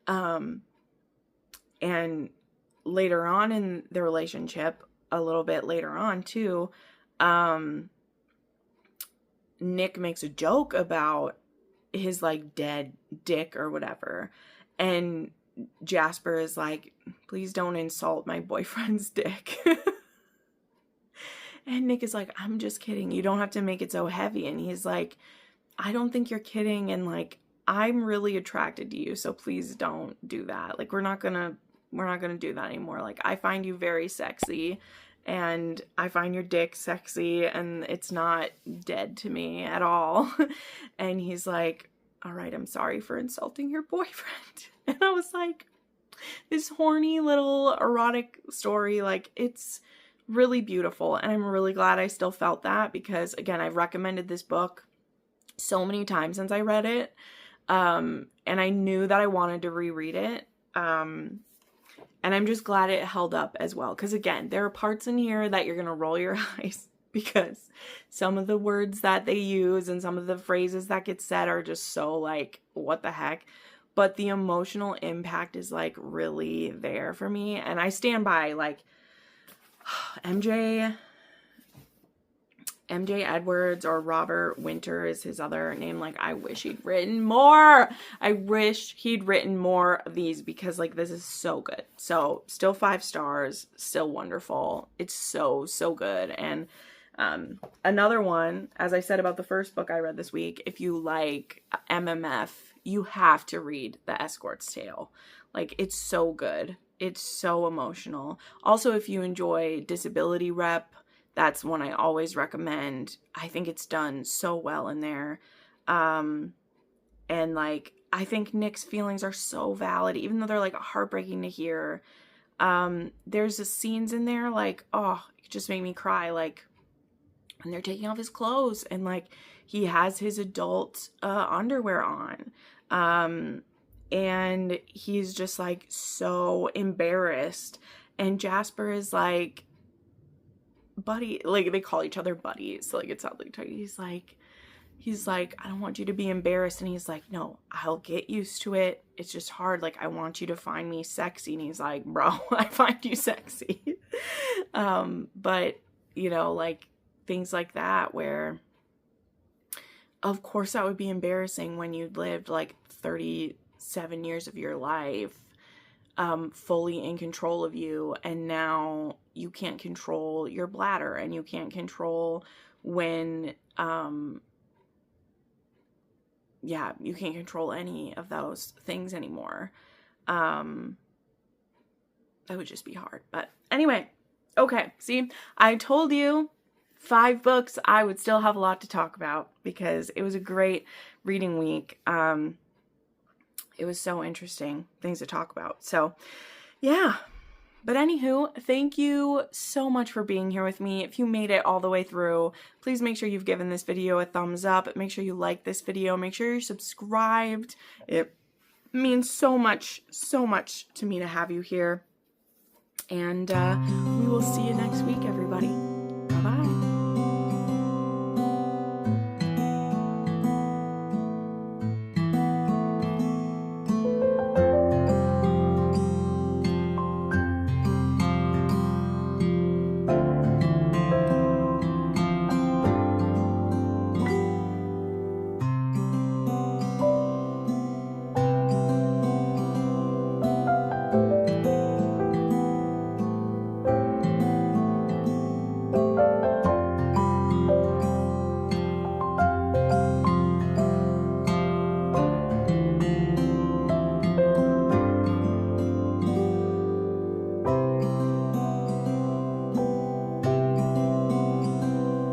And later on in the relationship, a little bit later on too, Nick makes a joke about his like dead dick or whatever. And Jasper is like, please don't insult my boyfriend's dick. And Nick is like, I'm just kidding. You don't have to make it so heavy. And he's like, I don't think you're kidding. And like, I'm really attracted to you. So please don't do that. Like, we're not gonna do that anymore. Like, I find you very sexy, and I find your dick sexy, and it's not dead to me at all. And he's like, all right, I'm sorry for insulting your boyfriend. And I was like, this horny little erotic story, like, it's really beautiful, and I'm really glad I still felt that, because again, I've recommended this book so many times since I read it, and I knew that I wanted to reread it, and I'm just glad it held up as well, because again, there are parts in here that you're gonna roll your eyes, because some of the words that they use and some of the phrases that get said are just so like, what the heck, but the emotional impact is like really there for me, and I stand by, like, MJ MJ Edwards, or Robert Winter is his other name. Like, I wish he'd written more. I wish he'd written more of these, because like this is so good. So still 5 stars, still wonderful. It's so, so good. And another one, as I said about the first book I read this week, if you like MMF, you have to read The Escort's Tale. Like, it's so good. It's so emotional. Also, if you enjoy disability rep, that's one I always recommend. I think it's done so well in there. And like, I think Nick's feelings are so valid, even though they're like heartbreaking to hear. There's scenes in there like, oh, it just made me cry. Like when they're taking off his clothes and like he has his adult underwear on. And he's just like so embarrassed. And Jasper is like, buddy, like they call each other buddies, so like it's not like he's like I don't want you to be embarrassed, and he's like, no, I'll get used to it, it's just hard, like I want you to find me sexy. And he's like, bro, I find you sexy. But you know, like things like that, where of course that would be embarrassing when you'd lived like 37 years of your life fully in control of you, and now you can't control your bladder, and you can't control when you can't control any of those things anymore. That would just be hard. But anyway, okay, see, I told you 5 books, I would still have a lot to talk about, because it was a great reading week. It was so interesting, things to talk about. So, yeah. But anywho, thank you so much for being here with me. If you made it all the way through, please make sure you've given this video a thumbs up. Make sure you like this video. Make sure you're subscribed. It means so much to me to have you here. And we will see you next week, everybody.